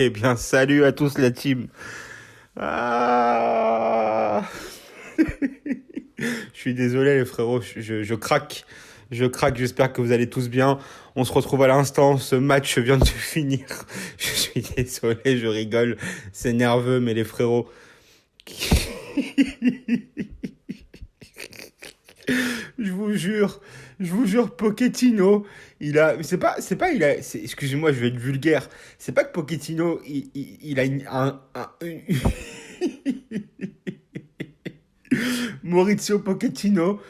Eh bien, salut à tous la team. Ah Je suis désolé les frérots, je craque. Je craque, j'espère que vous allez tous bien. On se retrouve à l'instant, ce match vient de se finir. Je suis désolé, je rigole. C'est nerveux, mais les frérots... je vous jure, Pochettino, excusez-moi, je vais être vulgaire. C'est pas que Pochettino, il a Maurizio Pochettino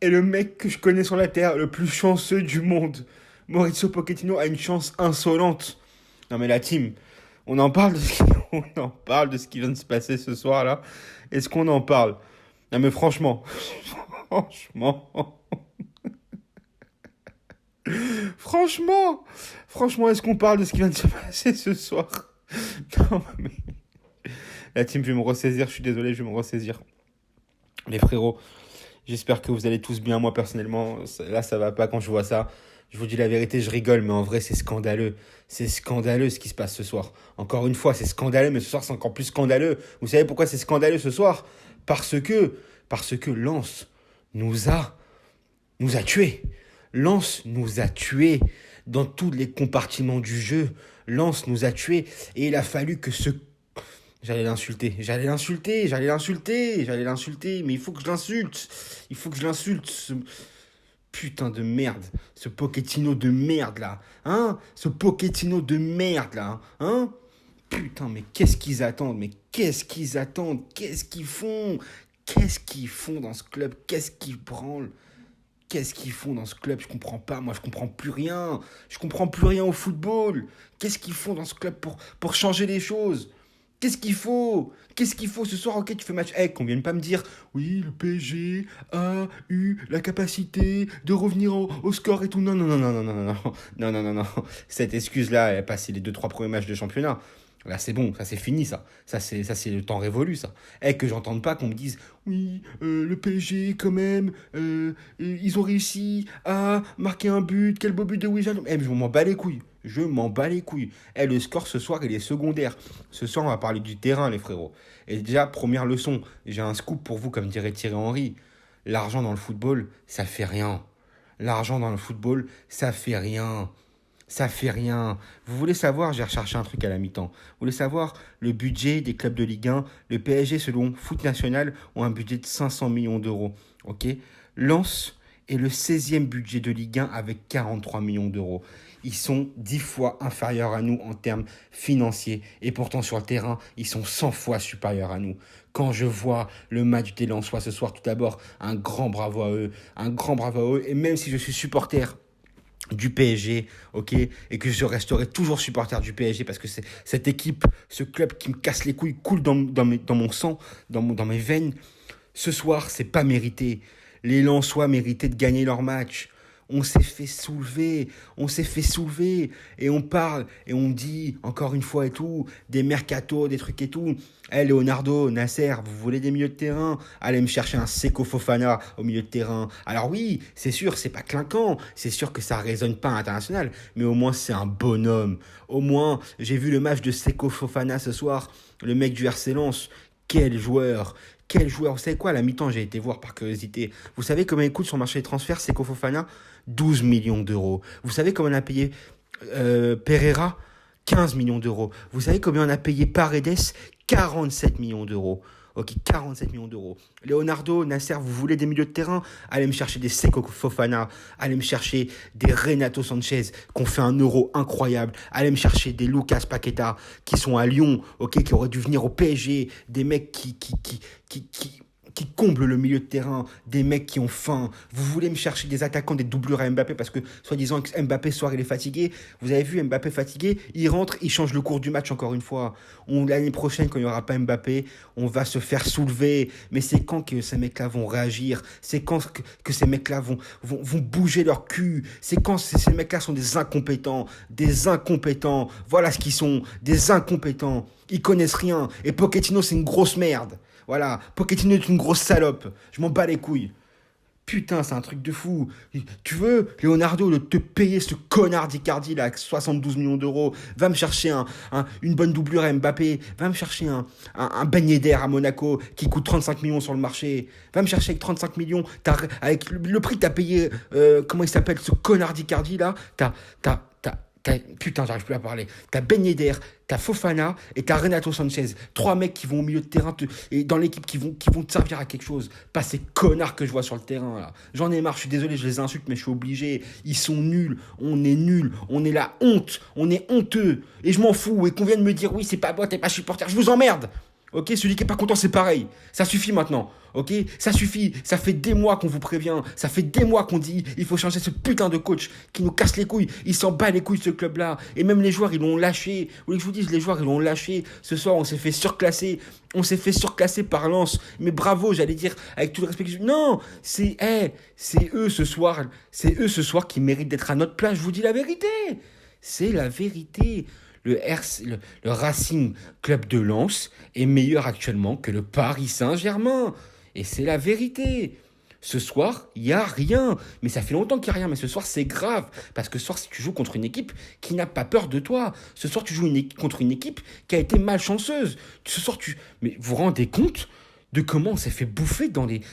est le mec que je connais sur la terre, le plus chanceux du monde. Maurizio Pochettino a une chance insolente. Non mais la team, on en parle de ce qui, on en parle de ce qui vient de se passer ce soir là. Est-ce qu'on en parle? Non mais franchement, franchement. Franchement, franchement, est-ce qu'on parle de ce qui vient de se passer ce soir? Non, mais... La team, je vais me ressaisir, je suis désolé, je vais me ressaisir. Les frérots, j'espère que vous allez tous bien. Moi, personnellement, là, ça va pas quand je vois ça. Je vous dis la vérité, je rigole, mais en vrai, c'est scandaleux. C'est scandaleux ce qui se passe ce soir. Encore une fois, c'est scandaleux, mais ce soir, c'est encore plus scandaleux. Vous savez pourquoi c'est scandaleux ce soir? Parce que Lens nous a tués. Lens nous a tués dans tous les compartiments du jeu. Lens nous a tués et il a fallu que ce... J'allais l'insulter, mais il faut que je l'insulte. Il faut que je l'insulte, ce putain de merde. Ce Pochettino de merde là. Hein? Ce Pochettino de merde là. Hein? Putain, mais qu'est-ce qu'ils attendent? Qu'est-ce qu'ils font? Qu'est-ce qu'ils font dans ce club? Qu'est-ce qu'ils branlent? Qu'est-ce qu'ils font dans ce club? Je comprends pas, moi je comprends plus rien. Je comprends plus rien au football. Qu'est-ce qu'ils font dans ce club pour changer les choses? Qu'est-ce qu'il faut ce soir? Ok, tu fais match. Qu'on vienne pas me dire, oui, le PSG a eu la capacité de revenir au score et tout. Non, non, non, non, non, non, non, non, non, non, non. Cette excuse-là, elle a passé les 2-3 premiers matchs de championnat. Là, c'est bon, ça c'est fini, ça. Ça, c'est le temps révolu, ça. Que j'entende pas qu'on me dise, oui, le PSG, quand même, ils ont réussi à marquer un but, quel beau but de Wijnaldum. Je m'en bats les couilles. Je m'en bats les couilles. Le score ce soir, il est secondaire. Ce soir, on va parler du terrain, les frérots. Et déjà, première leçon, j'ai un scoop pour vous, comme dirait Thierry Henry. L'argent dans le football, ça fait rien. L'argent dans le football, ça fait rien. Ça fait rien. Vous voulez savoir, j'ai recherché un truc à la mi-temps. Vous voulez savoir le budget des clubs de Ligue 1? Le PSG, selon Foot National, ont un budget de 500 millions d'euros. Ok. Lens est le 16e budget de Ligue 1 avec 43 millions d'euros. Ils sont 10 fois inférieurs à nous en termes financiers. Et pourtant, sur le terrain, ils sont 100 fois supérieurs à nous. Quand je vois le match des Lensois ce soir, tout d'abord, un grand bravo à eux. Un grand bravo à eux. Et même si je suis supporter du PSG, ok, et que je resterai toujours supporter du PSG parce que c'est cette équipe, ce club qui me casse les couilles, coule dans mon sang, dans mes veines. Ce soir, c'est pas mérité. Les Lensois méritaient de gagner leur match. On s'est fait soulever, et on parle, et on dit, encore une fois et tout, des mercatos, des trucs et tout. Leonardo, Nasser, vous voulez des milieux de terrain? Allez me chercher un Seko Fofana au milieu de terrain. Alors oui, c'est sûr, c'est pas clinquant, c'est sûr que ça résonne pas à l'international, mais au moins c'est un bonhomme. Au moins, j'ai vu le match de Seko Fofana ce soir, le mec du RC Lens. Quel joueur! Quel joueur! Vous savez quoi, à la mi-temps, j'ai été voir par curiosité. Vous savez combien il coûte sur le marché des transferts, Seko Fofana? 12 millions d'euros. Vous savez combien on a payé Pereira? 15 millions d'euros. Vous savez combien on a payé Paredes? 47 millions d'euros. Ok, 47 millions d'euros. Leonardo, Nasser, vous voulez des milieux de terrain? Allez me chercher des Seko Fofana. Allez me chercher des Renato Sanchez qui ont fait un euro incroyable. Allez me chercher des Lucas Paqueta qui sont à Lyon, ok, qui auraient dû venir au PSG. Des mecs qui comblent le milieu de terrain, des mecs qui ont faim. Vous voulez me chercher des attaquants, des doublures à Mbappé parce que, soi-disant, Mbappé, ce soir, il est fatigué. Vous avez vu, Mbappé fatigué, il rentre, il change le cours du match encore une fois. L'année prochaine, quand il n'y aura pas Mbappé, on va se faire soulever. Mais c'est quand que ces mecs-là vont réagir? C'est quand que ces mecs-là vont bouger leur cul? C'est quand ces mecs-là sont des incompétents? Des incompétents. Voilà ce qu'ils sont, des incompétents. Ils connaissent rien. Et Pochettino, c'est une grosse merde. Voilà, Pochettino est une grosse salope. Je m'en bats les couilles. Putain, c'est un truc de fou. Tu veux, Leonardo, de te payer ce connard d'Icardi là, avec 72 millions d'euros, va me chercher une bonne doublure à Mbappé, va me chercher un Ben Yedder à Monaco qui coûte 35 millions sur le marché, va me chercher avec 35 millions, avec le prix que t'as payé, comment il s'appelle, ce connard d'Icardi là, putain, j'arrive plus à parler. T'as Ben Yedder, t'as Fofana et t'as Renato Sanchez. Trois mecs qui vont au milieu de terrain et dans l'équipe qui vont te servir à quelque chose. Pas ces connards que je vois sur le terrain là. J'en ai marre, je suis désolé, je les insulte, mais je suis obligé. Ils sont nuls, on est nuls, on est la honte, on est honteux. Et je m'en fous. Et qu'on vienne me dire oui, c'est pas moi, t'es pas supporter, je vous emmerde. Ok, celui qui est pas content, c'est pareil. Ça suffit maintenant. Ok, ça suffit. Ça fait des mois qu'on vous prévient. Ça fait des mois qu'on dit il faut changer ce putain de coach qui nous casse les couilles. Il s'en bat les couilles ce club-là. Et même les joueurs, ils l'ont lâché. Vous voulez que je vous dise, les joueurs, ils l'ont lâché. Ce soir, on s'est fait surclasser. On s'est fait surclasser par Lens. Mais bravo, j'allais dire avec tout le respect. Non, c'est eux ce soir. C'est eux ce soir qui méritent d'être à notre place. Je vous dis la vérité. C'est la vérité. Le Racing Club de Lens est meilleur actuellement que le Paris Saint-Germain. Et c'est la vérité. Ce soir, il n'y a rien. Mais ça fait longtemps qu'il n'y a rien. Mais ce soir, c'est grave. Parce que ce soir, tu joues contre une équipe qui n'a pas peur de toi. Ce soir, tu joues contre une équipe qui a été malchanceuse. Ce soir, Mais vous vous rendez compte de comment on s'est fait bouffer dans les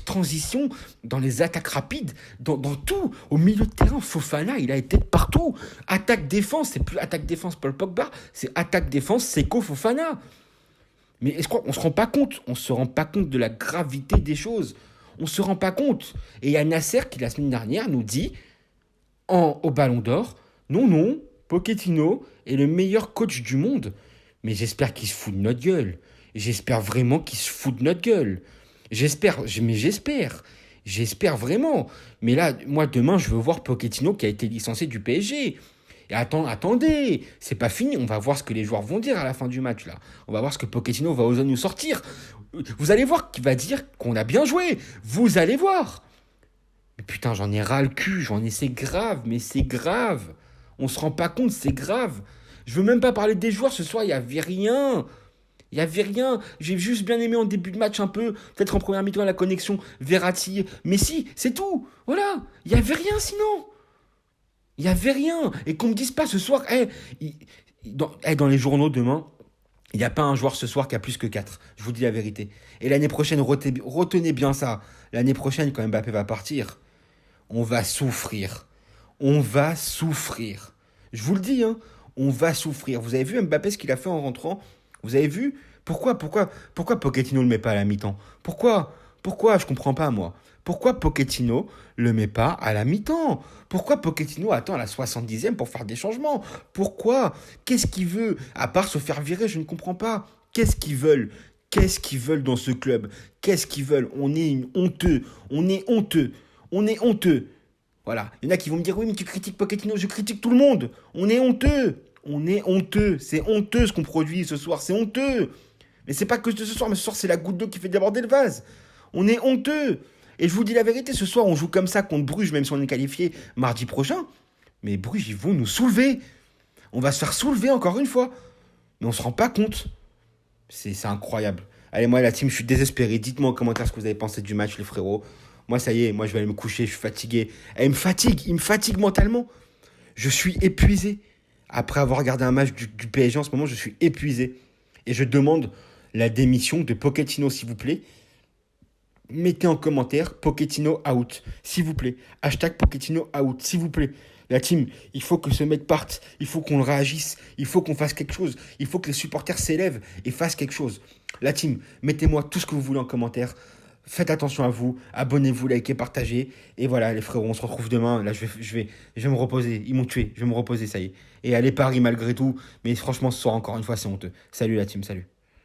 transitions, dans les attaques rapides, dans tout. Au milieu de terrain, Fofana, il a été partout. Attaque-défense, c'est plus attaque-défense Paul Pogba, c'est attaque-défense Seko Fofana. Mais est-ce qu'on se rend pas compte? On se rend pas compte de la gravité des choses. On se rend pas compte. Et il y a Nasser qui, la semaine dernière, nous dit, au Ballon d'Or, non, Pochettino est le meilleur coach du monde. Mais j'espère qu'il se fout de notre gueule. J'espère vraiment qu'il se fout de notre gueule. J'espère vraiment. Mais là, moi, demain, je veux voir Pochettino qui a été licencié du PSG. Et attendez, c'est pas fini. On va voir ce que les joueurs vont dire à la fin du match, là. On va voir ce que Pochettino va oser nous sortir. Vous allez voir qu'il va dire qu'on a bien joué. Vous allez voir. Mais putain, j'en ai ras le cul. C'est grave, mais c'est grave. On se rend pas compte, c'est grave. Je veux même pas parler des joueurs. Ce soir, il y avait rien. Il n'y avait rien. J'ai juste bien aimé en début de match un peu. Peut-être en première mi-temps la connexion Verratti. Messi, c'est tout. Voilà. Il n'y avait rien sinon. Il n'y avait rien. Et qu'on ne me dise pas ce soir. Dans les journaux demain, il n'y a pas un joueur ce soir qui a plus que 4. Je vous dis la vérité. Et l'année prochaine, retenez bien ça. L'année prochaine, quand Mbappé va partir, on va souffrir. On va souffrir. Je vous le dis, hein. On va souffrir. Vous avez vu Mbappé ce qu'il a fait en rentrant? Vous avez vu? Pourquoi Pochettino ne le met pas à la mi-temps? Pourquoi? Je comprends pas, moi. Pourquoi Pochettino le met pas à la mi-temps? Pourquoi Pochettino attend à la 70e pour faire des changements? Pourquoi? Qu'est-ce qu'il veut? À part se faire virer, je ne comprends pas. Qu'est-ce qu'ils veulent? Qu'est-ce qu'ils veulent dans ce club? Qu'est-ce qu'ils veulent? On est honteux. On est honteux. On est honteux. Voilà. Il y en a qui vont me dire, oui, mais tu critiques Pochettino. Je critique tout le monde. On est honteux. On est honteux. C'est honteux ce qu'on produit ce soir. C'est honteux. Mais c'est pas que ce soir, mais ce soir, c'est la goutte d'eau qui fait déborder le vase. On est honteux. Et je vous dis la vérité, ce soir, on joue comme ça contre Bruges, même si on est qualifié mardi prochain. Mais Bruges, ils vont nous soulever. On va se faire soulever encore une fois. Mais on se rend pas compte. C'est incroyable. Allez, moi, la team, je suis désespéré. Dites-moi en commentaire ce que vous avez pensé du match, les frérots. Moi, ça y est, moi, je vais aller me coucher. Je suis fatigué. Et il me fatigue mentalement. Je suis épuisé. Après avoir regardé un match du PSG en ce moment, je suis épuisé. Et je demande la démission de Pochettino, s'il vous plaît. Mettez en commentaire Pochettino out, s'il vous plaît. Hashtag Pochettino out, s'il vous plaît. La team, il faut que ce mec parte. Il faut qu'on réagisse. Il faut qu'on fasse quelque chose. Il faut que les supporters s'élèvent et fassent quelque chose. La team, mettez-moi tout ce que vous voulez en commentaire. Faites attention à vous. Abonnez-vous, likez, partagez. Et voilà, les frérots, on se retrouve demain. Là, je vais me reposer. Ils m'ont tué. Je vais me reposer, ça y est. Et allez, Paris, malgré tout. Mais franchement, ce soir, encore une fois, c'est honteux. Salut la team, salut.